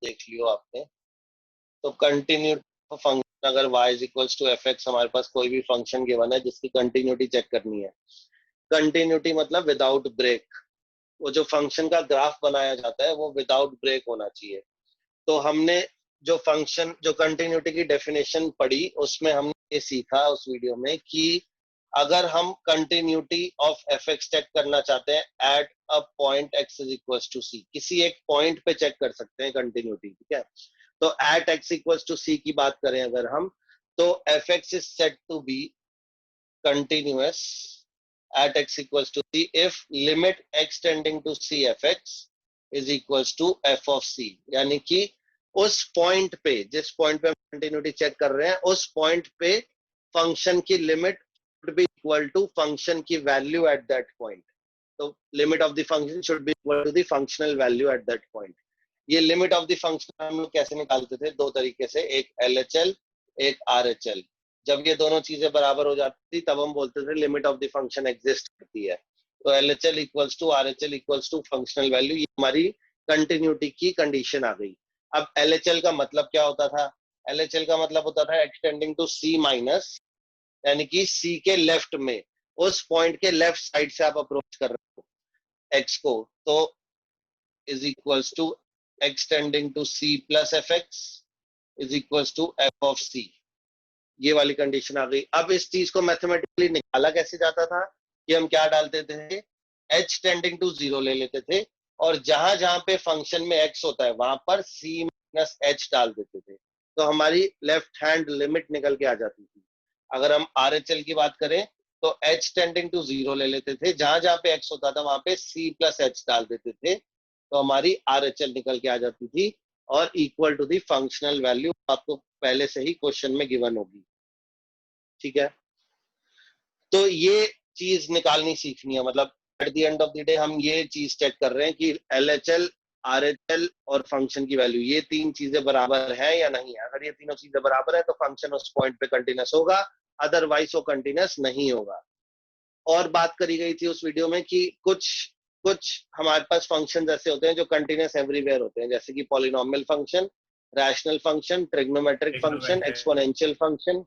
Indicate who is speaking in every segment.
Speaker 1: देख लियो आपने। तो कंटिन्यूटी फंक्शन, अगर y is equals to f x, हमारे पास कोई भी फंक्शन गिवन है जिसकी कंटिन्यूटी चेक करनी है। कंटिन्यूटी मतलब विदाउट ब्रेक, वो जो फंक्शन का ग्राफ बनाया जाता है वो विदाउट ब्रेक होना चाहिए। तो हमने जो फंक्शन, जो कंटिन्यूटी की डेफिनेशन पढ़ी, उसमें हमने ये सीखा उस वीडियो में कि अगर हम continuity of f x check करना चाहते हैं at a point x is equal to c, किसी एक पॉइंट पे चेक कर सकते हैं कंटिन्यूटी, ठीक है। तो at x equal to c की बात करें अगर हम, तो f x is set to be continuous at x equals to c if limit x tending to c f x is equals to f of c, यानी कि उस point पे, जिस पॉइंट पे हम कंटिन्यूटी चेक कर रहे हैं, उस पॉइंट पे फंक्शन की limit should be equal to function की वैल्यू एट दैट पॉइंट। तो limit of the function should be equal to the functional value at that point. ये लिमिट ऑफ द फंक्शन हम लोग कैसे निकालते थे? दो तरीके से, एक LHL, एक RHL। जब ये दोनों चीजें बराबर हो जाती थी तब हम बोलते थे limit of the function exist करती है। तो LHL equals to RHL equals to functional value, ये हमारी कंटिन्यूटी की कंडीशन आ गई। अब LHL का मतलब क्या होता था? LHL का मतलब होता था एक्सटेंडिंग टू C माइनस, यानी कि C के लेफ्ट में, उस पॉइंट के लेफ्ट साइड से आप अप्रोच कर रहे हो x को, तो is equals to extending to C plus fx is equals to f of C। ये वाली कंडीशन आ गई। अब इस चीज को मैथमेटिकली निकाला कैसे जाता था कि हम क्या डालते थे? h टेंडिंग टू 0 ले लेते थे, और जहां जहां पे फंक्शन में x होता है वहां पर c माइनस h डाल देते थे, तो हमारी लेफ्ट हैंड लिमिट निकल के आ जाती थी। अगर हम RHL की बात करें तो h टेंडिंग टू 0 ले लेते थे, जहां जहां पे x होता था वहां पे c प्लस h डाल देते थे, तो हमारी RHL निकल के आ जाती थी, और equal to the functional value आपको पहले से ही क्वेश्चन में गिवन होगी, ठीक है। तो ये चीज निकालनी सीखनी है, मतलब at the end of the day हम ये चीज चेक कर रहे हैं कि LHL, RHL और फंक्शन की वैल्यू, ये तीन चीजें बराबर है या नहीं है। अगर ये तीनों चीजें बराबर है तो फंक्शन उस पॉइंट पे कंटिन्यूअस होगा, अदरवाइज वो कंटिन्यूअस नहीं होगा। और बात करी गई थी उस वीडियो में कि कुछ कुछ हमारे पास फंक्शन ऐसे होते हैं जो कंटिन्यूअस एवरीवेयर होते हैं, जैसे कि polynomial function, rational function, trigonometric function, exponential function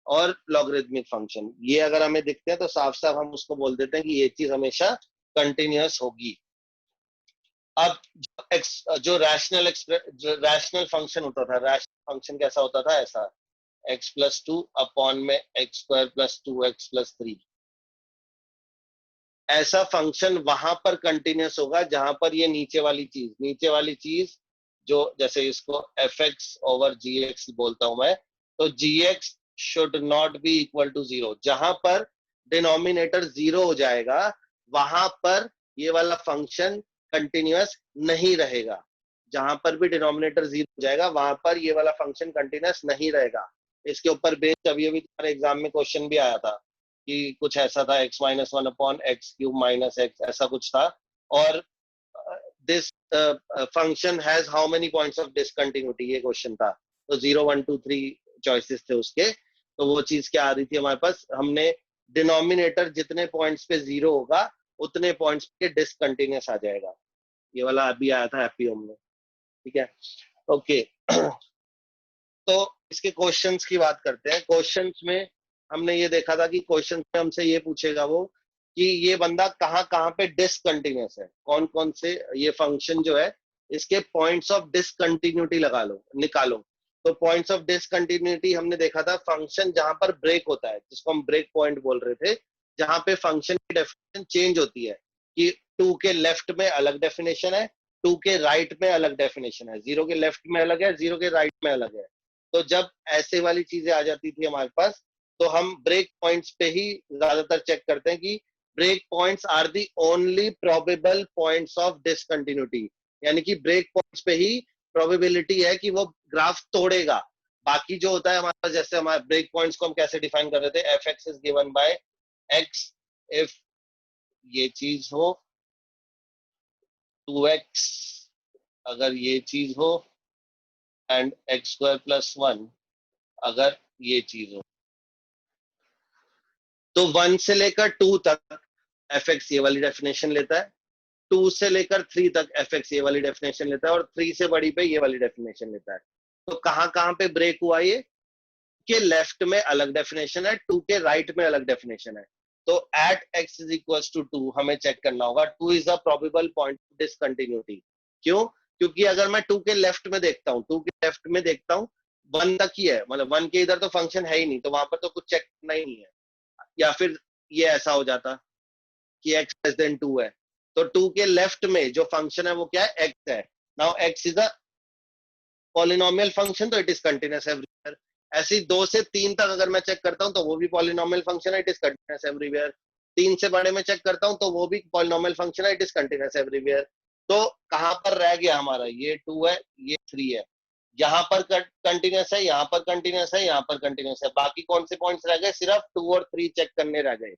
Speaker 1: और लॉगरिथमिक फंक्शन। ये अगर हमें दिखते हैं तो साफ साफ हम उसको बोल देते हैं कि ये चीज हमेशा कंटिन्यूअस होगी। अब जो रैशनल फंक्शन होता था, रैशनल फंक्शन कैसा होता था? ऐसा, x प्लस टू अपॉन में x square plus 2x plus 3। ऐसा फंक्शन वहां पर कंटिन्यूअस होगा जहां पर ये नीचे वाली चीज जो, जैसे इसको fx ओवर gx बोलता हूं मैं, तो gx should not be equal to 0। जहां पर डिनोमिनेटर 0 हो जाएगा वहां पर ये वाला फंक्शन कंटिन्यूअस नहीं रहेगा। जहां पर भी डिनोमिनेटर 0 हो जाएगा वहां पर ये वाला फंक्शन कंटिन्यूअस नहीं रहेगा। इसके ऊपर बेस्ड अभी तुम्हारे एग्जाम में क्वेश्चन भी आया था कि कुछ ऐसा था, x minus 1 upon x cube minus x, ऐसा कुछ था। और this function has how many points of discontinuity, ये क्वेश्चन था। तो 0 1 2 3 चॉइसेस थे उसके। तो वो चीज क्या आ रही थी हमारे पास? हमने डिनोमिनेटर जितने पॉइंट्स पे 0 होगा उतने पॉइंट्स पे डिसकंटिन्यूअस आ जाएगा। ये वाला अभी आया था एपीओम में, ठीक है, ओके। तो इसके क्वेश्चंस की बात करते हैं। क्वेश्चंस में हमने ये देखा था कि क्वेश्चन में हमसे ये पूछेगा वो कि ये बंदा कहाँ कहाँ पे डिसकंटिन्यूअस है, कौन कौन से ये फंक्शन जो है इसके पॉइंट्स ऑफ डिसकंटिन्यूटी निकालो। तो पॉइंट्स ऑफ डिसकंटिन्यूटी हमने देखा था फंक्शन जहां पर ब्रेक होता है, जिसको हम ब्रेक पॉइंट बोल रहे थे, जहां पे फंक्शन की डेफिनेशन चेंज होती है कि 2 के लेफ्ट में अलग डेफिनेशन है, 2 के राइट में अलग डेफिनेशन है, 0 के लेफ्ट में अलग है, 0 के राइट में अलग है। तो जब ऐसे वाली चीजें आ जाती थी हमारे पास, तो हम ब्रेक पॉइंट्स पे ही ज्यादातर चेक करते हैं कि break points are the only probable points of discontinuity, यानी कि ब्रेक पॉइंट्स पे ही प्रोबेबिलिटी है कि वो ग्राफ तोड़ेगा। बाकी जो होता है हमारे पास, जैसे हमारे ब्रेक पॉइंट्स को हम कैसे डिफाइन कर रहे थे, F x is given by x if ये चीज हो, 2x अगर ये चीज हो, एंड एक्स स्क्वायर प्लस 1 अगर ये चीज हो। तो 1 से लेकर 2 तक एफ एक्स ये वाली डेफिनेशन लेता है, 2 से लेकर 3 तक fx ये वाली डेफिनेशन लेता है और 3 से बड़ी पे ये वाली डेफिनेशन लेता है। तो कहां कहां पे ब्रेक हुआ ये के लेफ्ट में अलग डेफिनेशन है, 2 के राइट में अलग डेफिनेशन है। तो at x is equals to 2 हमें चेक करना होगा 2 is a probable point of discontinuity. क्यों? क्योंकि अगर मैं 2 के लेफ्ट में देखता हूँ, 2 के लेफ्ट में देखता हूँ 1 तक ही है, मतलब 1 के इधर तो फंक्शन है ही नहीं, तो वहां पर तो कुछ चेक करना ही नहीं है। या फिर ये ऐसा हो जाता कि x लेस देन 2 है, तो 2 के लेफ्ट में जो फंक्शन है वो क्या है, x है। Now x is a polynomial function, तो इट इज कंटिन्यूअस एवरीवेयर। ऐसी 2 से 3 तक अगर मैं चेक करता हूं तो वो भी पॉलिनोमियल फंक्शन है, इट इज कंटिन्यूअस एवरीवेयर। 3 से बड़े में चेक करता हूं तो वो भी पॉलिनोमियल फंक्शन है, इट इज कंटिन्यूअस एवरीवेयर। तो कहां पर रह गया हमारा, ये 2 है, ये 3 है, यहाँ पर कंटिन्यूअस है, यहाँ पर कंटिन्यूअस है, यहाँ पर कंटिन्यूअस है। बाकी कौन से पॉइंट्स रह गए, सिर्फ 2 और 3 चेक करने रह गए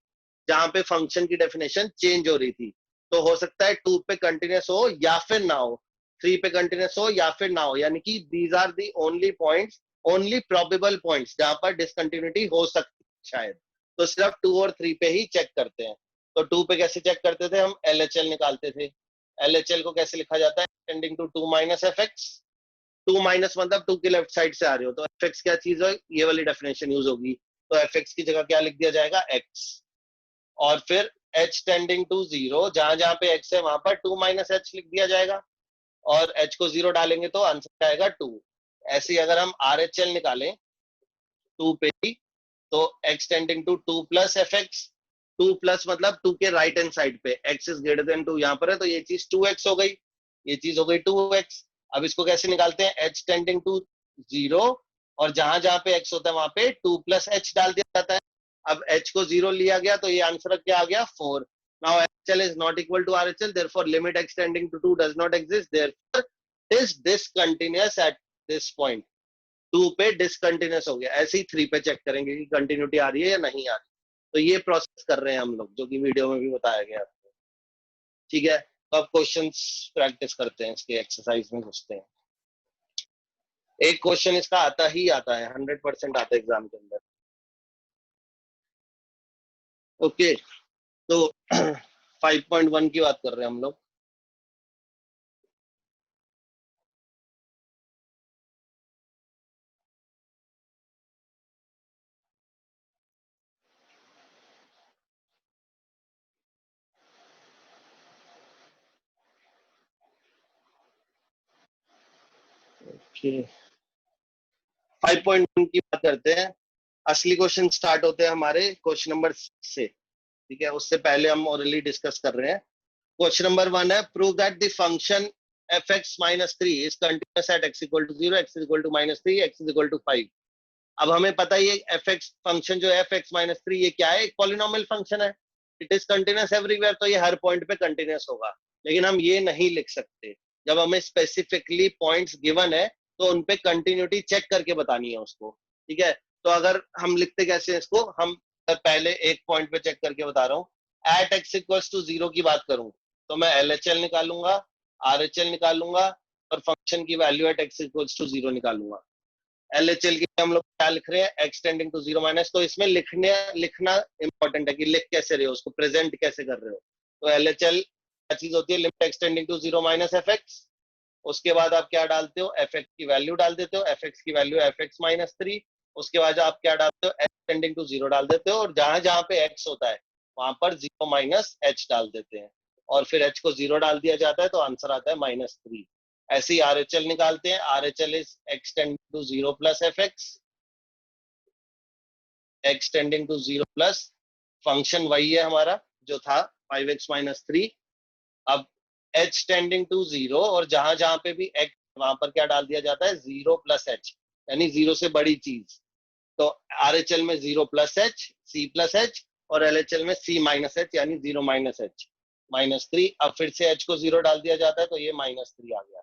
Speaker 1: जहां पे फंक्शन की डेफिनेशन चेंज हो रही थी। तो हो सकता है 2 पे कंटिन्यूअस हो या फिर ना हो, 3 पे कंटिन्यूअस हो या फिर ना हो, यानी कि these are the only points, only probable points जहां पर डिसकंटिन्यूटी हो सकती है शायद। तो सिर्फ 2 और 3 पे ही चेक करते हैं। तो 2 पे कैसे चेक करते थे, हम LHL निकालते थे। LHL को कैसे लिखा जाता है, tending to 2 minus fx। 2 minus मतलब 2 की लेफ्ट साइड से आ रहे हो, तो fx क्या चीज है, ये वाली डेफिनेशन यूज होगी। तो fx की जगह क्या लिख दिया जाएगा, x। और फिर h टेंडिंग टू 0, जहां जहां पे x है वहां पर 2 माइनस h लिख दिया जाएगा, और h को 0 डालेंगे तो आंसर आएगा 2। ऐसे ही अगर हम RHL निकालें 2 पे ही, तो x tending to 2 plus fx, 2 plus मतलब 2 के राइट हैंड साइड पे x इज ग्रेटर देन 2 यहाँ पर है, तो ये चीज 2x हो गई, ये चीज हो गई 2x। अब इसको कैसे निकालते हैं, h टेंडिंग टू 0, और जहां जहां पे x होता है वहां पे 2 प्लस h डाल दिया जाता है। अब h को 0 लिया गया तो ये आंसर क्या आ गया, 4। Now HL is not equal to RHL, therefore limit x tending to 2 does not exist, therefore it is discontinuous at this point। 2 पे डिसकंटिन्यूअस हो गया। ऐसे ही 3 पे चेक करेंगे कि कंटिन्यूटी आ रही है या नहीं आ रही। तो ये प्रोसेस कर रहे हैं हम लोग, जो कि वीडियो में भी बताया गया आपको। ठीक है, तो अब क्वेश्चंस प्रैक्टिस करते हैं, इसके एक्सरसाइज में घुसते हैं। एक क्वेश्चन इसका आता ही आता है, 100% आता है एग्जाम के अंदर। ओके, तो 5.1 की बात कर रहे हैं हम लोग। ओके, 5.1 की बात करते हैं। असली क्वेश्चन स्टार्ट होते हैं हमारे क्वेश्चन नंबर 6 से। ठीक है, उससे पहले हम ऑलरेडी डिस्कस कर रहे हैं। क्वेश्चन नंबर 1 है, prove that the function fx minus 3 is continuous at x equal to 0, x is equal to minus 3, x is equal to 5। अब हमें पता ही है fx फंक्शन जो है fx minus 3 ये क्या है, एक पॉलिनोमियल फंक्शन है, इट इज कंटिन्यूअस एवरीवेयर, तो ये हर पॉइंट पे कंटिन्यूअस होगा। लेकिन हम ये नहीं लिख सकते, जब हमें स्पेसिफिकली पॉइंट्स गिवन है तो उन पे कंटिन्यूटी चेक करके बतानी है उसको। ठीक है, तो अगर हम लिखते कैसे हैं इसको, हम पहले एक पॉइंट पे चेक करके बता रहा हूँ। एट x इक्वल्स टू 0 की बात करूं तो मैं LHL निकालूंगा, RHL निकालूंगा, और फंक्शन की value at x equals to 0 निकालूंगा। LHL के हम लोग क्या लिख रहे हैं, x टेंडिंग टू 0 माइनस, तो इसमें लिखना इंपॉर्टेंट है कि लिख कैसे रहे हो, उसको प्रेजेंट कैसे कर रहे हो। तो LHL क्या चीज होती है, limit x tending to 0 minus fx। उसके बाद आप क्या डालते हो, fx की वैल्यू डाल देते हो, fx की वैल्यू fx माइनस 3। उसके बाद आप क्या डालते हो, h टेंडिंग टू 0 डाल देते हो, और जहां जहां पे x होता है वहां पर 0 माइनस h डाल देते हैं, और फिर h को 0 डाल दिया जाता है, तो आंसर आता है -3। ऐसे ही RHL निकालते हैं, RHL is x tending to 0 plus fx, x tending to 0 plus function वही है हमारा जो था 5x माइनस 3। अब h टेंडिंग टू 0, और जहां जहां पे भी x वहां पर क्या डाल दिया जाता है, 0 प्लस h, यानी 0 से बड़ी चीज। तो RHL में 0 plus h, c plus h, और LHL में c माइनस h, यानी 0 माइनस h, -3। अब फिर से h को 0 डाल दिया जाता है, तो ये -3 आ गया।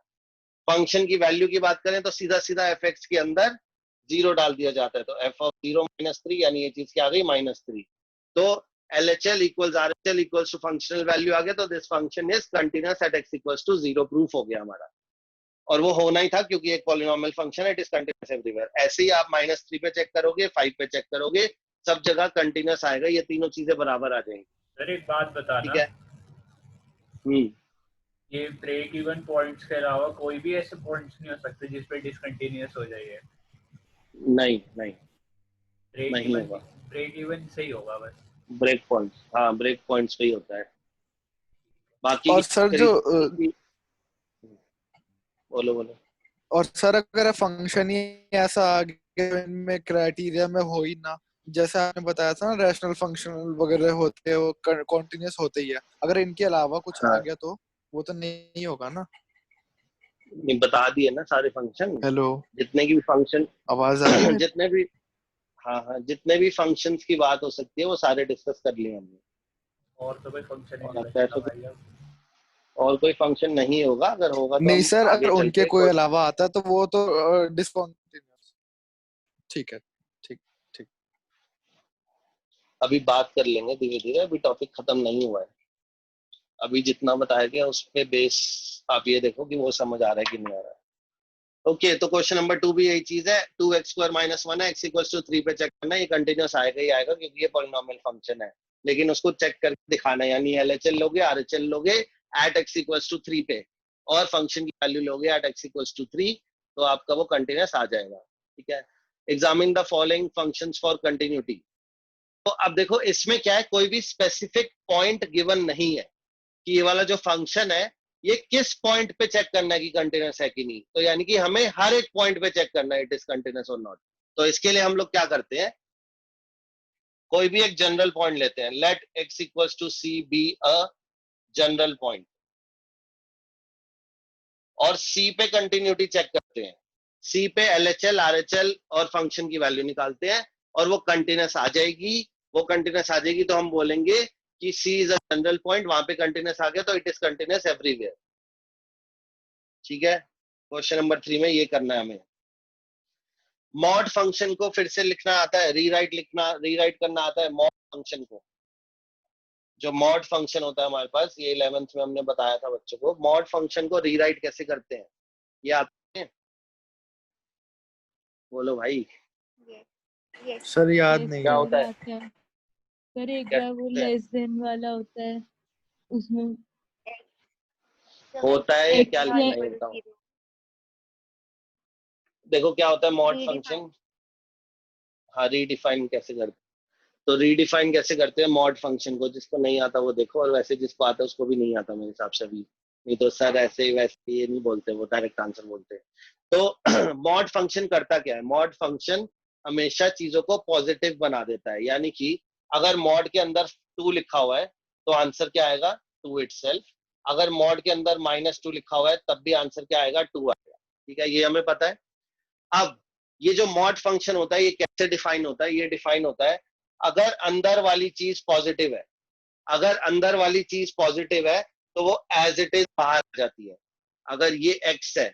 Speaker 1: फंक्शन की वैल्यू की बात करें तो सीधा सीधा fx के अंदर 0 डाल दिया जाता है, तो f ऑफ 0 -3, यानी ये चीज क्या आ गई, -3। तो LHL equals RHL equals to functional value आ गया, तो this function is continuous at x equals to 0, proof हो गया हमारा। और वो होना ही था क्योंकि एक पॉलिनोमियल फंक्शन है, इट इज कंटिन्यूअस एवरीवेयर। ऐसे ही आप -3 पे चेक करोगे, 5 पे चेक करोगे, सब जगह कंटिन्यूअस आएगा, ये तीनों चीजें बराबर आ जाएंगी।
Speaker 2: सर एक बात
Speaker 1: ठीक
Speaker 2: बताना,
Speaker 1: है। हम्म
Speaker 2: ये ब्रेक इवन पॉइंट्स के अलावा कोई भी ऐसे पॉइंट्स नहीं हो सकते जिस पे डिसकंटिन्यूअस हो जाए?
Speaker 1: नहीं नहीं
Speaker 2: ब्रेक
Speaker 1: नहीं
Speaker 2: इवन,
Speaker 1: होगा।
Speaker 2: ब्रेक इवन सही होगा बस।
Speaker 1: ब्रेक पॉइंट्स, हाँ ब्रेक पॉइंट्स पे ही होता है, बाकी
Speaker 3: और
Speaker 1: की
Speaker 3: सर
Speaker 1: करी
Speaker 3: जो
Speaker 1: बोलो बोलो।
Speaker 3: और सर अगर फंक्शन ही ऐसा आ गया इनमें क्राइटेरिया में हो ही ना, जैसे आपने बताया था ना रैशनल फंक्शन वगैरह होते हैं वो कॉन्टिन्यूस होते ही है, अगर इनके अलावा कुछ आ
Speaker 1: हाँ
Speaker 3: गया तो वो तो नहीं होगा ना।
Speaker 1: नहीं, बता दिए ना सारे फंक्शन,
Speaker 3: हेलो,
Speaker 1: जितने की भी फंक्शन
Speaker 3: आवाज आ रही है मेरी?
Speaker 1: जितने भी, हाँ हाँ जितने भी फंक्शंस की बात हो सकती है वो सारे डिस्कस कर लिए हमने।
Speaker 2: और तो कोई फंक्शन ही
Speaker 1: और
Speaker 2: नहीं
Speaker 1: अब
Speaker 2: बचेगा
Speaker 1: ऐसे
Speaker 2: भाई अब।
Speaker 1: और कोई फंक्शन नहीं होगा, अगर होगा तो
Speaker 3: नहीं
Speaker 1: हम
Speaker 3: सर,
Speaker 1: आगे
Speaker 3: अगर
Speaker 1: चल
Speaker 3: उनके
Speaker 1: के
Speaker 3: कोई अलावा आता है तो वो तो डिसकंटिन्यूअस। ठीक है, ठीक ठीक।
Speaker 1: अभी बात कर लेंगे धीरे धीरे, अभी टॉपिक खत्म नहीं हुआ है। अभी जितना बताया गया उस पे बेस आप ये देखो कि वो समझ आ रहा है कि नहीं आ रहा है। ओके तो क्वेश्चन नंबर 2 भी यही चीज है, 2x² - 1 है, x = 3 पे चेक करना है, ये कंटिन्यूस आएगा ही आएगा क्योंकि ये पॉलिनोमियल फंक्शन है, लेकिन उसको चेक करके दिखाना है, यानी LHL लोगे RHL लोगे एट x = 3 पे, और फंक्शन की वैल्यू लोगे एट x = 3, तो आपका वो कंटिन्यूस आ जाएगा। ठीक है, examine the following functions for continuity. तो अब देखो इसमें क्या है, कोई भी स्पेसिफिक पॉइंट गिवन नहीं है कि ये वाला जो फंक्शन है ये किस पॉइंट पे चेक करना है कि कंटिन्यूस है कि नहीं, तो यानी कि हमें हर एक पॉइंट पे चेक करना है इट इज कंटिन्यूस और नॉट। तो इसके लिए हम लोग क्या करते हैं, कोई भी एक जनरल पॉइंट लेते हैं, let x = c be a general point, और C पे कंटिन्यूटी चेक करते हैं, C पे LHL RHL और फंक्शन की वैल्यू निकालते हैं, और वो कंटिन्यूस आ जाएगी। वो कंटिन्यूस आ जाएगी तो हम बोलेंगे कि C is a general point, वहां पे कंटिन्यूस आ गया तो इट इज कंटिन्यूस एवरीवेयर। ठीक है, क्वेश्चन नंबर 3 में ये करना है हमें। मॉड फंक्शन को फिर से लिखना आता है, रीराइट करना आता है मॉड फंक्शन को। जो मॉड फंक्शन होता है हमारे पास, ये 11th में हमने बताया था बच्चों को, मॉड फंक्शन को रीराइट कैसे करते हैं, ये आते हैं, बोलो भाई।
Speaker 3: सर याद
Speaker 4: यस
Speaker 3: नहीं
Speaker 1: क्या
Speaker 3: है।
Speaker 4: सर,
Speaker 1: होता है,
Speaker 4: आते हैं सर। एक
Speaker 1: क्या
Speaker 4: बार वो
Speaker 1: करते हैं,
Speaker 4: लेस देन वाला होता है, उसमें
Speaker 1: होता है या क्या
Speaker 4: एक्स या
Speaker 1: लिखना है ये बताओ। देखो क्या होता है मॉड फंक्शन, हाँ रीडिफाइन कैसे करते, तो रीडिफाइन कैसे करते हैं मॉड फंक्शन को, जिसको नहीं आता वो देखो, और वैसे जिसको आता है उसको भी नहीं आता मेरे हिसाब से भी, नहीं तो सर ऐसे वैसे ये नहीं बोलते, वो डायरेक्ट आंसर बोलते हैं। तो मॉड फंक्शन करता क्या है, मॉड फंक्शन हमेशा चीजों को पॉजिटिव बना देता है, यानी कि अगर मॉड के अंदर 2 लिखा हुआ है तो आंसर क्या आएगा, 2 इटसेल्फ। अगर मॉड के अंदर -2 लिखा हुआ है तब भी आंसर क्या आएगा, 2 आएगा। ठीक है, ये हमें पता है। अब ये जो मॉड फंक्शन होता है ये कैसे डिफाइन होता है, ये डिफाइन होता है अगर अंदर वाली चीज पॉजिटिव है, अगर अंदर वाली चीज पॉजिटिव है तो वो एज इट इज बाहर आ जाती है। अगर ये x है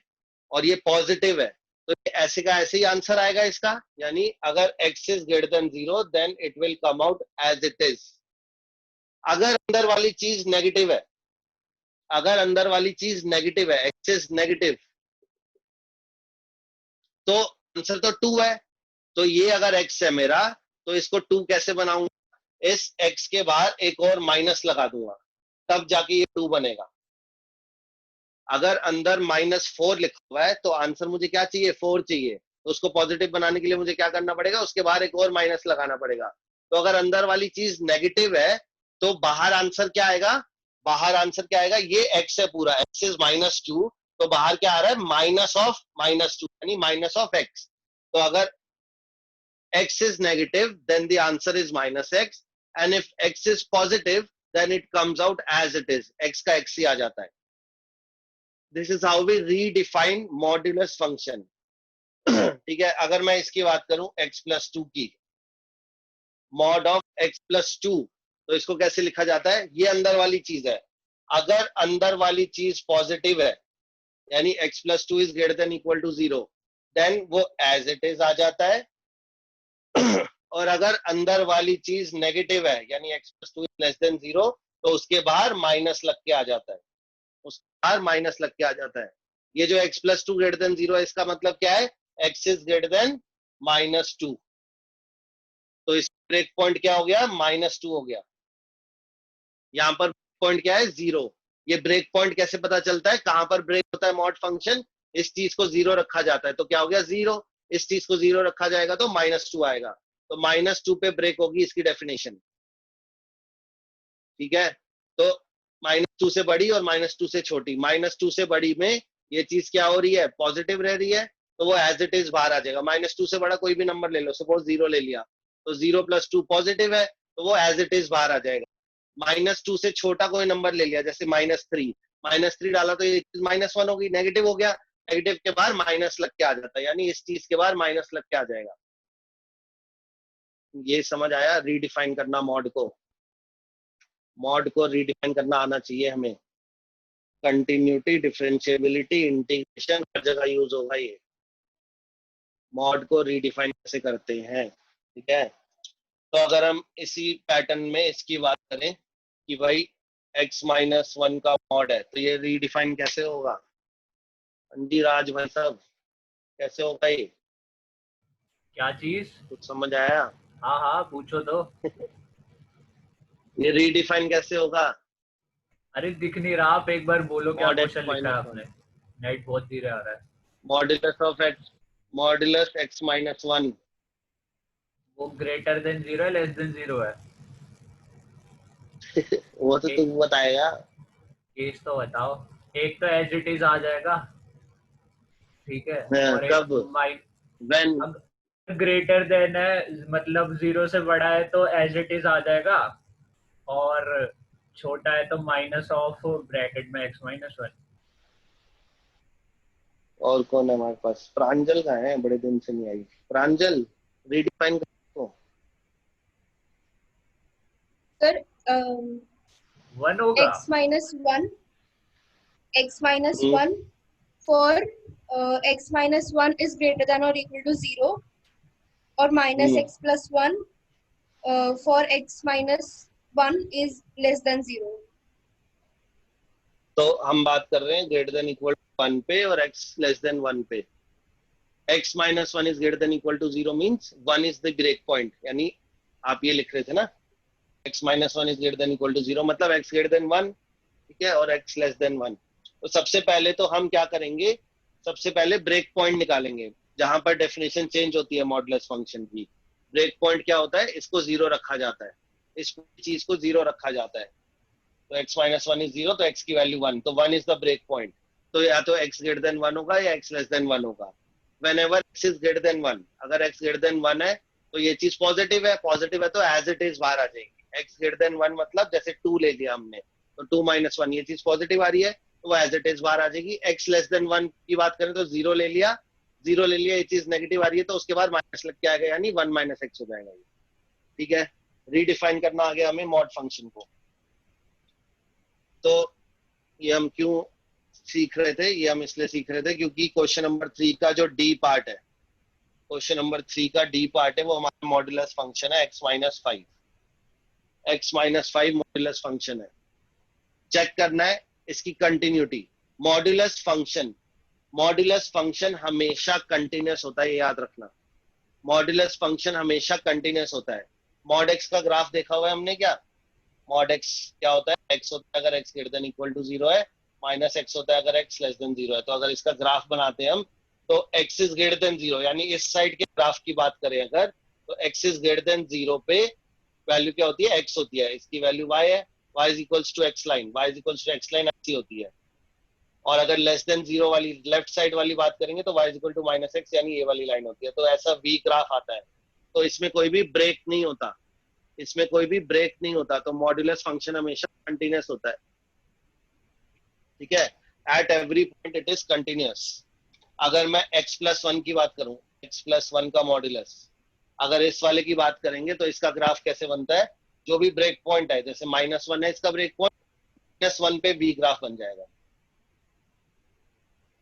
Speaker 1: और ये पॉजिटिव है तो ऐसे का ऐसे ही आंसर आएगा इसका, यानी अगर x is greater than 0 then it will come out as it is. अगर अंदर वाली चीज नेगेटिव है, अगर अंदर वाली चीज नेगेटिव है, x इज नेगेटिव, तो आंसर तो 2 है। तो ये अगर x है मेरा, तो इसको 2 कैसे बनाऊंगा, इस x के बाहर एक और माइनस लगा दूंगा, तब जाके ये 2 बनेगा। अगर अंदर -4 लिखा हुआ है तो आंसर मुझे क्या चाहिए, 4 चाहिए, तो उसको पॉजिटिव बनाने के लिए मुझे क्या करना पड़ेगा, उसके बाहर एक और माइनस लगाना पड़ेगा। तो अगर अंदर वाली चीज नेगेटिव है तो बाहर आंसर क्या आएगा, बाहर आंसर क्या आएगा, ये x है पूरा, x इज -2, तो बाहर क्या आ रहा है, -2 यानी -x। तो अगर x is negative then the answer is -x, and if x is positive then it comes out as it is, x का x ही आ जाता है। This is how we redefine modulus function। ठीक है, अगर मैं इसकी बात करूं x+2 की, mod of x+2, तो इसको कैसे लिखा जाता है, ये अंदर वाली चीज है, अगर अंदर वाली चीज पॉजिटिव है यानी x+2 is greater than equal to 0, then वो as it is आ जाता है। और अगर अंदर वाली चीज नेगेटिव है यानी x+2 लेस देन 0, तो उसके बाहर माइनस लग के आ जाता है, उसके बाहर माइनस लग के आ जाता है। ये जो x+2 ग्रेटर देन 0 है इसका मतलब क्या है, x इज ग्रेटर देन -2, तो इस ब्रेक पॉइंट क्या हो गया, -2 हो गया। यहाँ पर पॉइंट क्या है, 0, ये ब्रेक पॉइंट कैसे पता चलता है, कहां पर ब्रेक होता है मॉड फंक्शन, इस चीज को 0 रखा जाता है तो क्या हो गया 0, इस चीज को 0 रखा जाएगा तो -2 आएगा, तो -2 पे ब्रेक होगी इसकी डेफिनेशन। ठीक है, तो -2 से बड़ी और -2 से छोटी, -2 से बड़ी में ये चीज क्या हो रही है, पॉजिटिव रह रही है, तो वो एज इट इज बाहर आ जाएगा। -2 से बड़ा कोई भी नंबर ले लो, सपोज 0 ले लिया, तो 0 + 2 पॉजिटिव है, तो वो एज इट इज बाहर आ जाएगा। -2 से छोटा कोई नंबर ले लिया, जैसे -3, -3 डाला तो ये चीज -1 होगी, नेगेटिव हो गया, नेगेटिव के बाहर माइनस लग के आ जाता है, यानी इस चीज के बाहर माइनस लग के आ जाएगा। ये समझ आया, रीडिफाइन करना मॉड को रीडिफाइन करना आना चाहिए हमें। कंटिन्यूटी, डिफरेंशिएबिलिटी, इंटीग्रेशन हर जगह यूज होगा ये। मॉड को रीडिफाइन कैसे करते हैं, ठीक है। तो अगर हम इसी पैटर्न में इसकी बात करें कि भाई x-1 का मॉड है, तो ये रीडिफाइन कैसे होगा, अंडी राज भाई साहब कैसे होगा ये,
Speaker 2: क्या चीज?
Speaker 1: कुछ समझ आया?
Speaker 2: हाँ हाँ पूछो तो।
Speaker 1: ये रीडिफाइन कैसे होगा?
Speaker 2: अरे दिख नहीं रहा, आप एक बार बोलो क्या
Speaker 1: Mod
Speaker 2: क्वेश्चन
Speaker 1: x
Speaker 2: लिखा है
Speaker 1: minus
Speaker 2: आपने, नेट बहुत धीरे आ रहा है।
Speaker 1: मॉड्यूलस x-1
Speaker 2: वो ग्रेटर देन 0 है, लेस देन 0 है?
Speaker 1: वो तो तुम बताएगा।
Speaker 2: केस तो बताओ। एक तो एज इट इज आ जाएगा, ठीक है,
Speaker 1: हाँ,
Speaker 2: और
Speaker 1: कब?
Speaker 2: एक
Speaker 1: When?
Speaker 2: ग्रेटर देन है, मतलब 0 से बड़ा है तो एज इट इज आ जाएगा, और छोटा है तो माइनस ऑफ ब्रैकेट में x-1।
Speaker 1: और कौन है हमारे पास? प्रांजल का है, बड़े दिन से नहीं आई। प्रांजल रीडिफाइन करो।
Speaker 5: सर
Speaker 2: 1 होगा।
Speaker 5: x-1 for x-1 is greater than or equal to 0 और -x+1 for x-1 is less than 0।
Speaker 1: तो हम बात कर रहे हैं ग्रेटर देन इक्वल टू 1 पे और x लेस देन 1 पे। x-1 is greater than equal to 0 means 1 is the break point, यानी आप ये लिख रहे थे ना, x-1 is greater than equal to 0 मतलब x greater than 1, ठीक है, और x less than 1। तो सबसे पहले तो हम क्या करेंगे, सबसे पहले ब्रेक पॉइंट निकालेंगे जहां पर डेफिनेशन चेंज होती है मॉडुलस फंक्शन की। ब्रेक पॉइंट क्या होता है, इसको 0 रखा जाता है, इस चीज को 0 रखा जाता है। तो x-1 is 0 तो x की वैल्यू 1, तो 1 इज द ब्रेक पॉइंट। तो या तो x greater than 1 होगा या x less than 1 होगा। whenever x is greater than 1, अगर x greater than 1 है तो ये चीज पॉजिटिव है, पॉजिटिव है तो एज इट इज बाहर आ जाएगी। x greater than 1 मतलब जैसे 2 ले लिया हमने, तो 2 - 1 ये चीज पॉजिटिव आ रही है तो वो एज इट इज बाहर आ जाएगी। x लेस देन 1 की बात करें तो 0 ले लिया, ये चीज नेगेटिव आ रही है तो उसके बाद माइनस लग के आएगा, यानी 1 - x हो जाएगा ये। ठीक है, रीडिफाइन करना आ गया हमें मॉड फंक्शन को। तो ये हम क्यों सीख रहे थे, ये हम इसलिए सीख रहे थे क्योंकि क्वेश्चन नंबर 3 का जो डी पार्ट है, क्वेश्चन नंबर 3 का डी पार्ट है वो हमारा मॉडुलस फंक्शन है x-5। x-5 मॉडुलस फंक्शन है। चेक करना है इसकी कंटिन्यूटी। मॉडुलस फंक्शन हमेशा कंटिन्यूअस होता है, ये याद रखना। मॉडुलस फंक्शन हमेशा कंटिन्यूअस होता है। मॉड x का ग्राफ देखा हुआ है हमने क्या? मॉड x क्या होता है, x होता है अगर x greater than equal to 0 है, माइनस x होता है अगर x less than 0 है। तो अगर इसका ग्राफ बनाते हैं हम तो x is greater than 0, यानी इस साइड के ग्राफ की बात करें अगर, तो x is greater than 0 पे वैल्यू क्या होती है, x होती है, इसकी वैल्यू y है, y is equals to x line, ऐसी होती है। और अगर लेस देन 0 वाली लेफ्ट साइड वाली बात करेंगे तो y is equal to -x, यानी ये वाली लाइन होती है। तो ऐसा v ग्राफ आता है, तो इसमें कोई भी ब्रेक नहीं होता, तो मॉडुलस फंक्शन हमेशा कंटिन्यूअस होता है। ठीक है, at every point it is continuous. अगर मैं x+1 की बात करूं, x+1 का मॉडुलस, अगर इस वाले की बात करेंगे तो इसका ग्राफ कैसे बनता है, जो भी ब्रेक पॉइंट है, जैसे -1 है इसका ब्रेक पॉइंट, -1 पे v ग्राफ बन जाएगा।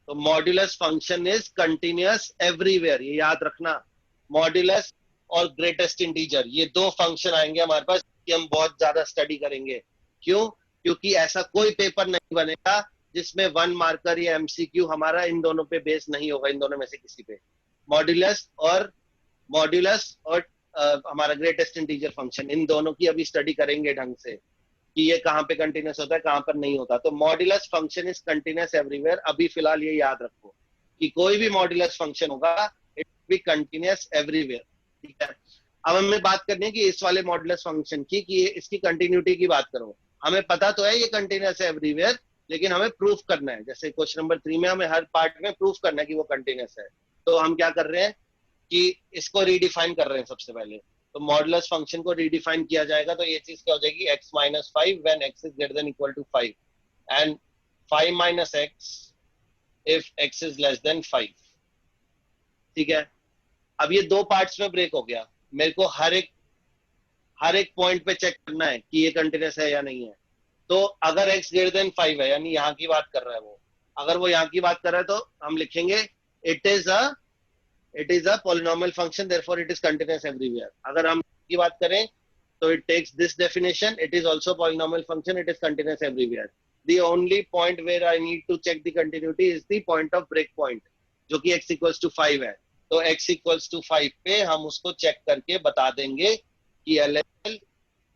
Speaker 1: तो modulus function is continuous everywhere, ये याद रखना। मॉडुलस और ग्रेटेस्ट इंटीजर, ये दो फंक्शन आएंगे हमारे पास कि हम बहुत ज्यादा स्टडी करेंगे। क्यों? क्योंकि ऐसा कोई पेपर नहीं बनेगा जिसमें 1 मार्कर या एमसीक्यू हमारा इन दोनों पे बेस नहीं होगा, इन दोनों में से किसी पे। मॉडुलस और हमारा ग्रेटेस्ट इंटीजर फंक्शन, इन दोनों की अभी स्टडी करेंगे ढंग से। कि ये कहाँ पे कंटिन्यूस होता है, कहाँ पर नहीं होता। तो modulus function is continuous everywhere. अभी फिलहाल ये याद रखो कि कोई भी मॉड्यूलस फंक्शन होगा इट बी कंटिन्यूस एवरीवेयर, ठीक है। अब हमें बात करनी है कि इस वाले मॉड्यूलस फंक्शन की, कि इसकी कंटिन्यूटी की बात करो। हमें पता तो है ये कंटिन्यूस है एवरीवेयर, लेकिन हमें प्रूफ करना है। जैसे क्वेश्चन नंबर 3 में हमें हर पार्ट में प्रूफ करना है कि वो कंटिन्यूस है। तो हम क्या कर रहे हैं कि इसको रीडिफाइन कर रहे हैं सबसे पहले। तो मॉडुलस फंक्शन को रीडिफाइन किया जाएगा, तो ये चीज क्या हो जाएगी, x minus 5 when x is greater than equal to 5 and 5 minus x if x is less than 5, ठीक है। अब ये दो पार्ट्स में ब्रेक हो गया। मेरे को हर एक पॉइंट पे चेक करना है कि ये कंटिन्यूस है या नहीं है। तो अगर x ग्रेटर देन 5 है, यानी यहाँ की बात कर रहा है वो, अगर वो यहाँ की बात कर रहा है तो हम लिखेंगे it is a polynomial function, therefore it is continuous everywhere। अगर हम की बात करें तो it takes this definition, it is also polynomial function, it is continuous everywhere। The only point where I need to check the continuity is the point of break point, जो कि x equals to 5 है। तो x equals to 5 पे हम उसको check करके बता देंगे कि LHL,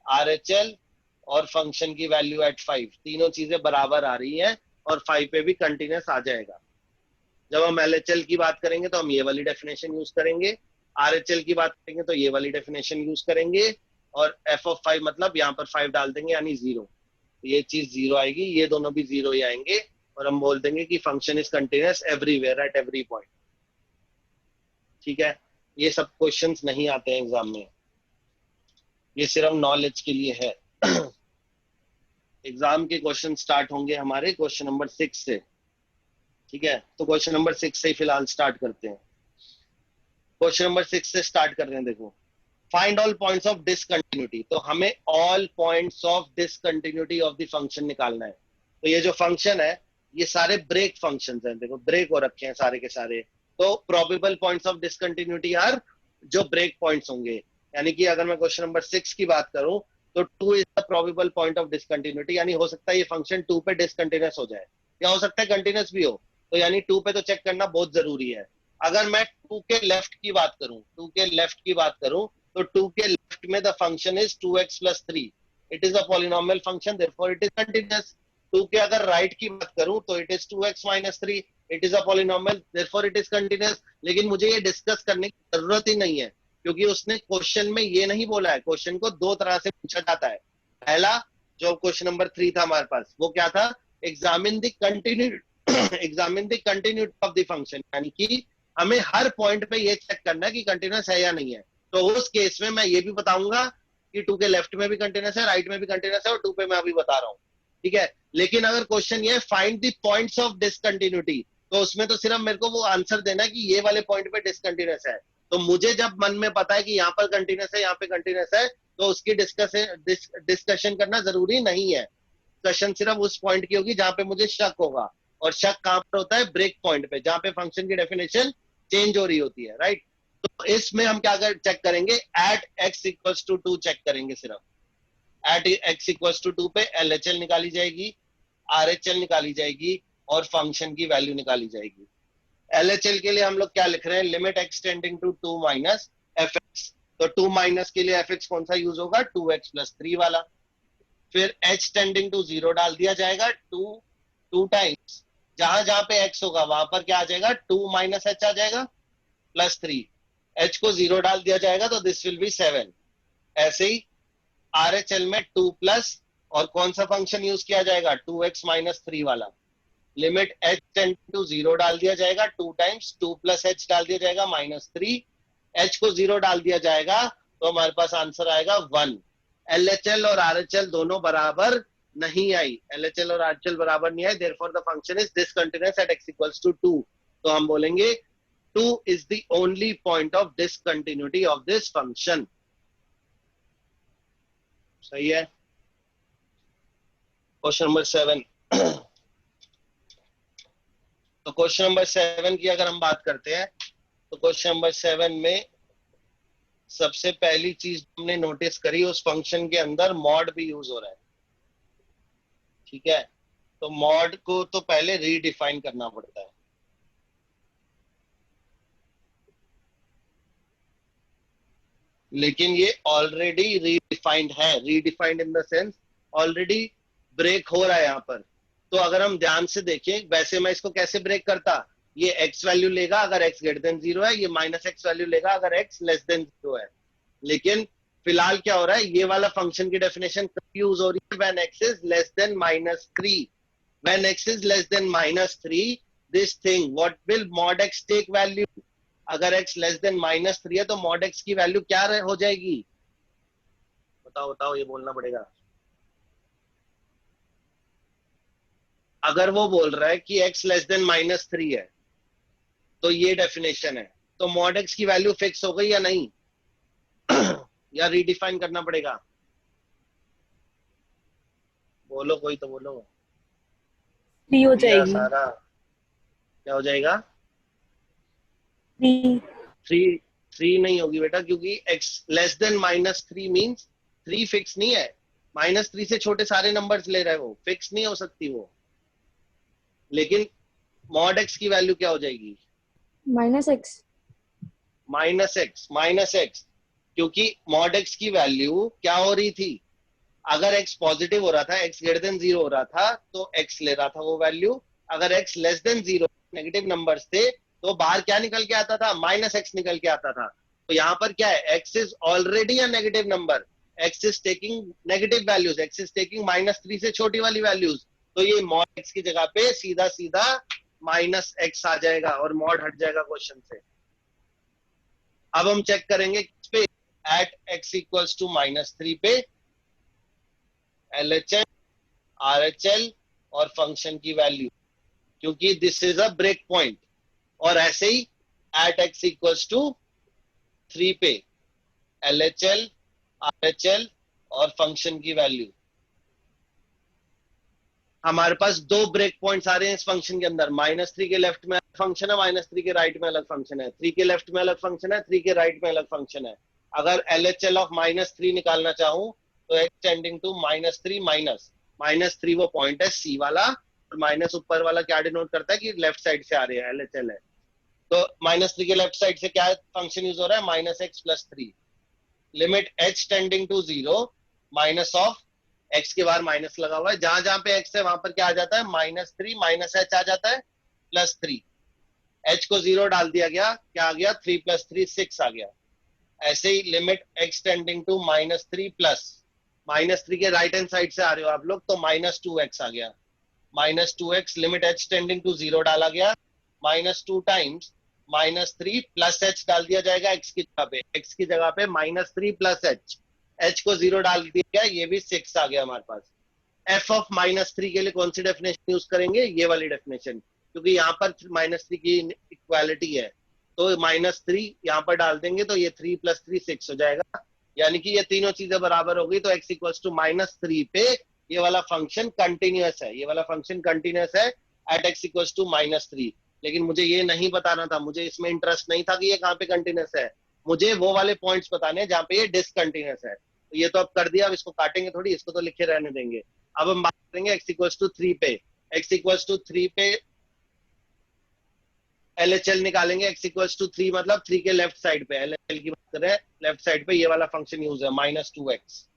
Speaker 1: RHL और फंक्शन की वैल्यू एट 5 तीनों चीजें बराबर आ रही हैं और 5 पे भी कंटिन्यूस आ जाएगा। जब हम LHL की बात करेंगे तो हम ये वाली डेफिनेशन यूज करेंगे, RHL की बात करेंगे तो ये वाली डेफिनेशन यूज करेंगे, और f ऑफ 5 मतलब यहाँ पर 5 डाल देंगे यानी 0। ये चीज 0 आएगी, ये दोनों भी 0 ही आएंगे, और हम बोल देंगे कि function is continuous everywhere at every point, ठीक है। ये सब क्वेश्चंस नहीं आते हैं एग्जाम में, ये सिर्फ नॉलेज के लिए है। एग्जाम के क्वेश्चन स्टार्ट होंगे हमारे क्वेश्चन नंबर 6 से, ठीक है। तो क्वेश्चन नंबर 6 से ही फिलहाल स्टार्ट करते हैं। क्वेश्चन नंबर 6 से स्टार्ट कर रहे हैं। देखो, find all points of discontinuity. तो हमें all points of discontinuity of the function निकालना है। तो ये जो फंक्शन है ये सारे ब्रेक फंक्शंस हैं, देखो ब्रेक हो रखे हैं सारे के सारे। तो probable points of discontinuity are जो ब्रेक पॉइंट्स होंगे, यानी कि अगर मैं क्वेश्चन नंबर 6 की बात करूं तो 2 is the probable point of discontinuity, यानी हो सकता है ये फंक्शन 2 पे डिसकंटिन्यूस हो जाए या हो सकता है कंटिन्यूस भी हो। तो यानी 2 पे तो चेक करना बहुत जरूरी है। अगर मैं 2 के लेफ्ट की बात करूं, 2 के लेफ्ट की बात करूं तो 2 के लेफ्ट में the function is 2x plus 3, it is a polynomial function, therefore it is continuous. 2 के अगर राइट की बात करूं तो it is 2x minus 3, it is a polynomial, therefore it is continuous. लेकिन मुझे ये डिस्कस करने की जरूरत ही नहीं है, क्योंकि उसने क्वेश्चन में ये नहीं बोला है। क्वेश्चन को दो तरह से पूछा जाता है। पहला जो क्वेश्चन नंबर 3 था हमारे पास, वो क्या था, examine the continuity of the function, यानी कि हमें हर पॉइंट पे ये चेक करना है कि कंटिन्यूस है या नहीं है। तो उस केस में मैं ये भी बताऊंगा कि 2 के लेफ्ट में भी कंटिन्यूस है, राइट में भी कंटिन्यूस है, और 2 पे मैं अभी बता रहा हूँ, ठीक है। लेकिन अगर क्वेश्चन ये find the points of discontinuity, तो उसमें तो सिर्फ मेरे को वो आंसर देना है कि ये वाले पॉइंट पे डिसकंटिन्यूस है। तो मुझे जब मन में पता है कि यहाँ पर कंटिन्यूस है, यहाँ पे कंटिन्यूस है, तो उसकी डिस्कशन करना जरूरी नहीं है। डिस्कशन सिर्फ उस पॉइंट की होगी जहां पे मुझे शक होगा, और शक कहां पर होता है, ब्रेक पॉइंट पे, जहां पे फंक्शन की डेफिनेशन चेंज हो रही होती है, राइट। तो इसमें हम क्या चेक करेंगे, at x equals to 2 check करेंगे। सिर्फ एट x इक्वल्स टू 2 पे LHL निकाली जाएगी, RHL निकाली जाएगी, और फंक्शन की वैल्यू निकाली जाएगी। LHL के लिए हम लोग क्या लिख रहे हैं, limit x tending to 2 minus fx। तो 2 माइनस के लिए fx कौन सा यूज होगा, 2x plus 3 वाला। फिर h टेंडिंग टू 0 डाल दिया जाएगा, 2 टाइम्स, जहां जहां पे x होगा वहां पर क्या आ जाएगा, 2 माइनस h आ जाएगा प्लस 3, h को 0 डाल दिया जाएगा तो दिस विल बी 7। ऐसे ही RHL में 2 प्लस, और कौन सा फंक्शन यूज किया जाएगा, 2x माइनस 3 वाला। लिमिट h टेंड टू 0 डाल दिया जाएगा, 2 टाइम्स 2 प्लस h डाल दिया जाएगा माइनस 3, h को 0 डाल दिया जाएगा तो हमारे पास आंसर आएगा 1। LHL और RHL दोनों बराबर नहीं आई, LHL और RHL बराबर नहीं आई, therefore the function is discontinuous at x equals to 2। तो हम बोलेंगे 2 is the only point of discontinuity of this function। सही है। Question number 7। तो क्वेश्चन नंबर 7 की अगर हम बात करते हैं तो क्वेश्चन नंबर 7 में सबसे पहली चीज हमने नोटिस करी, उस फंक्शन के अंदर मॉड भी यूज हो रहा है, ठीक है। तो मॉड को तो पहले रीडिफाइन करना पड़ता है। लेकिन ये ऑलरेडी रीडिफाइंड है, redefined in the sense already break हो रहा है यहाँ पर। तो अगर हम ध्यान से देखें, वैसे मैं इसको कैसे ब्रेक करता, ये x वैल्यू लेगा अगर x ग्रेटर देन 0 है, ये माइनस x वैल्यू लेगा अगर x लेस देन 0 है। लेकिन फिलहाल क्या हो रहा है, ये वाला फंक्शन की डेफिनेशन यूज हो रही है when x is less than -3। When x is less than -3, this thing what will mod x take value. अगर x लेस देन -3 है तो mod x की वैल्यू क्या हो जाएगी, बताओ बताओ, ये बोलना पड़ेगा। अगर वो बोल रहा है कि x लेस देन -3 है तो ये डेफिनेशन है, तो mod x की वैल्यू फिक्स हो गई या नहीं या रीडिफाइन करना पड़ेगा? बोलो, कोई तो बोलो।
Speaker 6: 3 हो
Speaker 1: प्रिया,
Speaker 6: जाएगी।
Speaker 1: सारा, क्या हो जाएगा?
Speaker 6: 3
Speaker 1: 3 नहीं होगी बेटा, क्योंकि x less than -3 means 3 fix नहीं है। -3 से छोटे सारे नंबर्स ले रहे हो, फिक्स नहीं हो सकती वो। लेकिन mod x की वैल्यू क्या हो जाएगी?
Speaker 6: -x
Speaker 1: -x, क्योंकि mod x की वैल्यू क्या हो रही थी, अगर x पॉजिटिव हो रहा था, x ग्रेटर देन 0 हो रहा था तो x ले रहा था वो वैल्यू। अगर x less than 0 negative numbers थे तो बाहर क्या निकल के आता था, -x निकल के आता था। तो यहाँ पर क्या है, x is already a negative number, x is taking negative values, x is taking -3 से छोटी वाली वैल्यूज। तो ये mod x की जगह पे सीधा सीधा -x आ जाएगा और mod हट जाएगा क्वेश्चन से। अब हम चेक करेंगे किस पे, एट x इक्वल्स टू -3 पे LHS, RHL और फंक्शन की वैल्यू, क्योंकि this is a break point. और ऐसे ही एट x इक्वल्स टू 3 पे LHL, RHL और फंक्शन की वैल्यू। हमारे पास 2 ब्रेक पॉइंट्स आ रहे हैं इस फंक्शन के अंदर। -3 के लेफ्ट में अलग फंक्शन है, -3 के राइट में अलग फंक्शन है, 3 के लेफ्ट में अलग फंक्शन है, 3 के राइट में अलग फंक्शन है। अगर LHL ऑफ -3 निकालना चाहूं तो x टेंडिंग टू -3 -3 वो पॉइंट है C वाला, और माइनस ऊपर वाला क्या डिनोट करता है कि लेफ्ट साइड से आ रहे हैं, LHL है। तो -3 के लेफ्ट साइड से क्या फंक्शन यूज हो रहा है, -x + 3। Limit h tending to 0 minus of x के बाहर माइनस लगा हुआ है, जहां जहां पे x है वहां पर क्या आ जाता है, -3 -h आ जाता है +3। h को 0 डाल दिया गया, क्या आ गया, 3 + 3 6 आ गया। ऐसे ही limit x tending to -3 plus -3 के राइट हैंड साइड से आ रहे हो आप लोग तो -2x आ गया। -2x limit h tending to 0 डाला गया, -2 टाइम्स -3 प्लस h डाल दिया जाएगा x की जगह पे, x की जगह पे -3 प्लस h को 0 डाल दिया गया, ये भी 6 आ गया हमारे पास। f ऑफ -3 के लिए कौन सी डेफिनेशन यूज करेंगे, ये वाली डेफिनेशन, क्योंकि यहाँ पर -3 की इक्वालिटी है तो -3 यहाँ पर डाल देंगे तो ये 3 + 3 6 हो जाएगा। यानी कि ये तीनों चीजें बराबर हो गई तो x इक्वल्स टू -3 पे ये वाला फंक्शन कंटिन्यूअस है, ये वाला फंक्शन कंटिन्यूअस है एट x इक्वल्स टू -3। लेकिन मुझे ये नहीं बताना था, मुझे इसमें इंटरेस्ट नहीं था कि ये कहाँ पे कंटिन्यूअस है, मुझे वो वाले पॉइंट्स बताने हैं जहाँ पे ये डिसकंटिन्यूअस है। तो ये तो अब कर दिया, अब इसको काटेंगे थोड़ी, इसको तो लिखे रहने देंगे। अब हम बात करेंगे x इक्वल्स टू 3 पे, x इक्वल्स टू 3 पे LHL निकालेंगे। x इक्वल्स टू 3 मतलब 3 के लेफ्ट साइड पे, LHL की बात करें लेफ्ट साइड पे ये वाला फंक्शन यूज है -2x।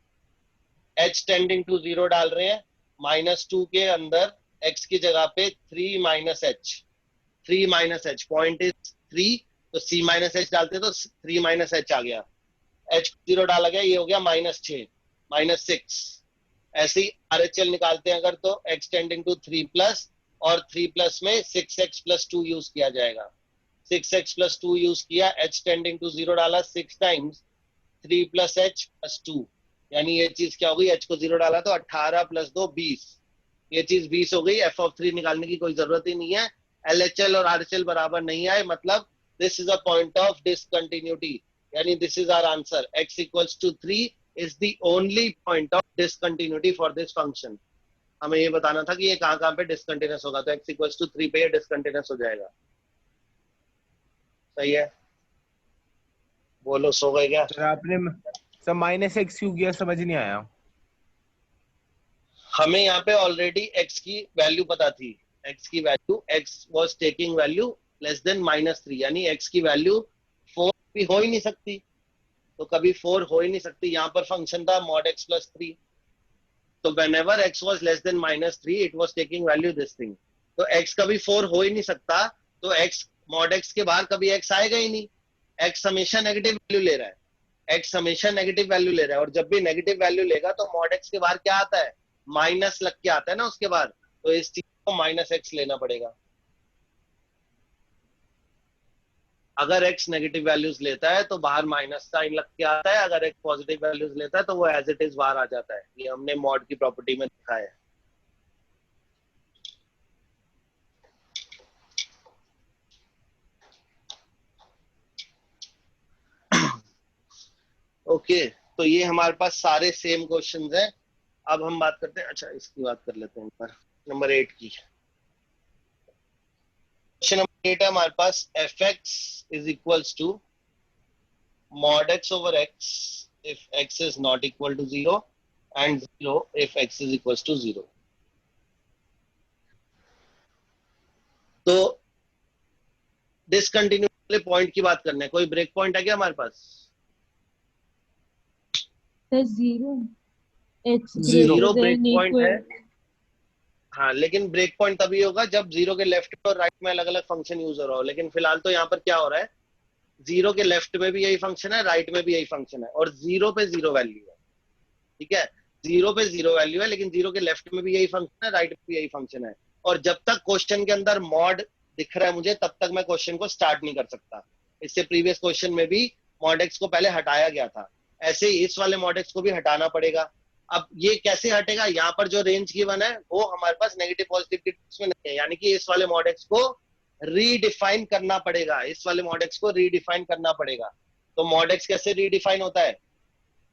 Speaker 1: h टेंडिंग टू 0 डाल रहे हैं, -2 के अंदर x की जगह पे 3 - h, 3 - h, पॉइंट इज 3 तो c - h डालते तो 3 - h आ गया, h 0 डाला गया, ये हो गया -6 -6। ऐसे ही RHL निकालते हैं अगर तो x टेंडिंग टू 3 प्लस और 3 प्लस में 6x + 2 यूज किया जाएगा, 6x + 2 यूज किया, h टेंडिंग टू 0 डाला, 6 टाइम्स 3 + h + 2, यानी ये चीज क्या हो गई, h को 0 डाला तो 18 + 2 20, ये चीज 20 हो गई। f ऑफ 3 निकालने की कोई जरूरत ही नहीं है, LHL और RHL बराबर नहीं आए, मतलब this is a point of discontinuity, यानी this is our answer, x equals to 3 is the only point of discontinuity for this function. हमें ये बताना था कि ये कहाँ पे डिसकंटिन्यूअस होगा, तो x इक्वल्स टू 3 पे ये डिसकंटिन्यूअस हो जाएगा। सही है, बोलो सो गए क्या?
Speaker 7: सर आपने सब -x क्यों किया, समझ नहीं आया।
Speaker 1: हमें यहाँ पे ऑलरेडी x की वैल्यू पता थी, x की value, x was taking value less than -3, यानी x की वैल्यू 4 भी हो ही नहीं सकती, तो कभी 4 हो ही नहीं सकती। यहाँ पर फंक्शन था mod x + 3, तो whenever x was less than -3 it was taking value this thing. तो x कभी 4 हो ही नहीं सकता, तो x mod x के बाहर कभी x आएगा ही नहीं. x हमेशा नेगेटिव वैल्यू ले रहा है, x हमेशा नेगेटिव वैल्यू ले रहा है, और जब भी नेगेटिव वैल्यू लेगा तो mod x के बाहर क्या आता है, माइनस लग के आता है ना उसके बाद, तो इस चीज को -x लेना पड़ेगा. अगर x नेगेटिव वैल्यूज लेता है तो बाहर माइनस साइन लग के आता है, अगर x पॉजिटिव वैल्यूज लेता है तो वो एज इट इज बाहर आ जाता है. ये हमने मॉड की प्रॉपर्टी में लिखा है. ओके तो ये हमारे पास सारे सेम क्वेश्चंस हैं. अब हम बात करते हैं, अच्छा इसकी बात कर लेते हैं नंबर 8 की. क्वेश्चन नंबर 8 है हमारे पास, fx is equals to mod x over x if x is not equal to 0 and 0 if x is equals to 0. तो डिसकंटिन्यूटी वाले पॉइंट की बात करने, कोई ब्रेक पॉइंट है क्या हमारे पास?
Speaker 4: जीरो
Speaker 1: जीरो ब्रेक पॉइंट है. हाँ लेकिन ब्रेक पॉइंट तभी होगा जब जीरो के लेफ्ट और राइट में अलग अलग फंक्शन यूज हो रहा हो. लेकिन फिलहाल तो यहाँ पर क्या हो रहा है, जीरो के लेफ्ट में भी यही फंक्शन है, राइट में भी यही फंक्शन है, और जीरो पे जीरो वैल्यू है. ठीक है, जीरो पे जीरो वैल्यू है, लेकिन जीरो के लेफ्ट में भी यही फंक्शन है, राइट में भी यही फंक्शन है. और जब तक क्वेश्चन के अंदर मॉड दिख रहा है मुझे, तब तक मैं क्वेश्चन को स्टार्ट नहीं कर सकता. इससे प्रीवियस क्वेश्चन में भी मॉड एक्स को पहले हटाया गया था, ऐसे ही इस वाले मॉड एक्स को भी हटाना पड़ेगा. अब ये कैसे हटेगा, यहाँ पर जो रेंज गिवन है वो हमारे पास नेगेटिव पॉजिटिव के टर्म्स में नहीं है, यानी कि इस वाले मॉड एक्स को रीडिफाइन करना पड़ेगा, इस वाले मॉड एक्स को रीडिफाइन करना पड़ेगा. तो मॉड एक्स कैसे रीडिफाइन होता है,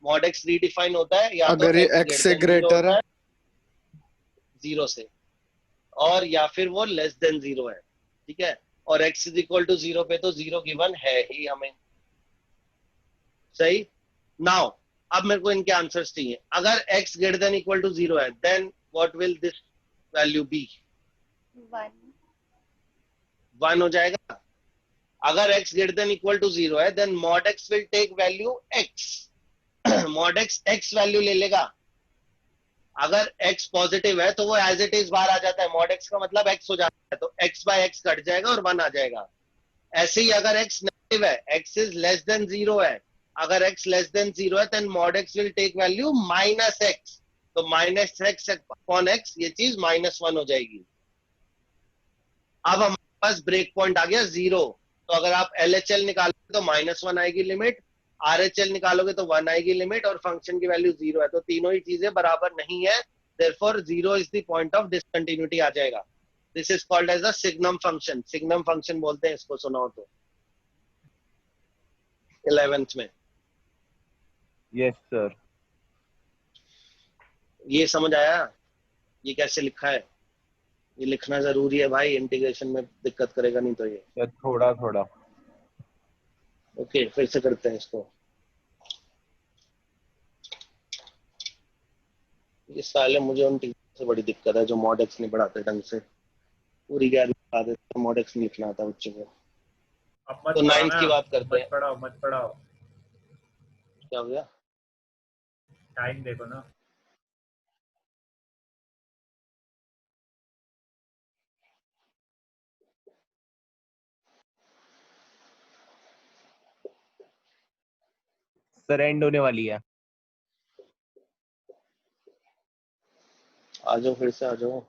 Speaker 1: मॉड एक्स रीडिफाइन होता है या
Speaker 3: अगर ये x से ग्रेटर है,
Speaker 1: जीरो से, और या फिर वो लेस देन जीरो है. ठीक है, और x इज इक्वल टू 0 पे तो 0 गिवन है ही हमें. सही. नाउ अब मेरे को इनके आंसर्स चाहिए. अगर x greater than equal to 0 है, then what will this value be? 1 हो जाएगा. अगर x greater than equal to 0 है, then mod x will take value x. mod x value ले लेगा. अगर x पॉजिटिव है तो वो एज इट इज बाहर आ जाता है, mod x का मतलब x हो जाता है, तो x बाय x कट जाएगा और 1 आ जाएगा. ऐसे ही अगर x नेगेटिव है, x इज लेस देन 0 है, अगर x लेस देन 0 है, then mod x will take value -x. तो -x अपॉन x, ये चीज -1 हो जाएगी. अब हमारे पास ब्रेक पॉइंट आ गया 0. तो अगर आप LHL निकालोगे तो -1 आएगी लिमिट, RHL निकालोगे तो 1 आएगी लिमिट, और फंक्शन की वैल्यू 0 है. तो तीनों ही चीजें बराबर नहीं है, therefore 0 is the point of discontinuity आ जाएगा. This is called as a signum function. Signum function बोलते हैं इसको, सुना हो तो 11th में.
Speaker 7: Yes sir.
Speaker 1: ये समझ आया ये कैसे लिखा है? ये लिखना जरूरी है भाई, इंटीग्रेशन में दिक्कत करेगा नहीं तो ये.
Speaker 7: सर थोड़ा थोड़ा.
Speaker 1: ओके फिर से करते हैं इसको. ये साले मुझे उन टीचर से बड़ी दिक्कत है जो मॉड एक्स नहीं पढ़ाते ढंग से. पूरी गैर पढ़ा देते, मॉड एक्स नहीं लिखना आता बच्चों को.
Speaker 2: अब मत
Speaker 1: तो
Speaker 2: पढ़ाओ
Speaker 1: 9th की
Speaker 2: ना,
Speaker 1: बात करते हैं.
Speaker 2: मत पढ़ाओ.
Speaker 1: क्या हो गया?
Speaker 2: टाइम देखो ना.
Speaker 7: सर एंड होने वाली है.
Speaker 1: आ जाओ फिर से आ जाओ.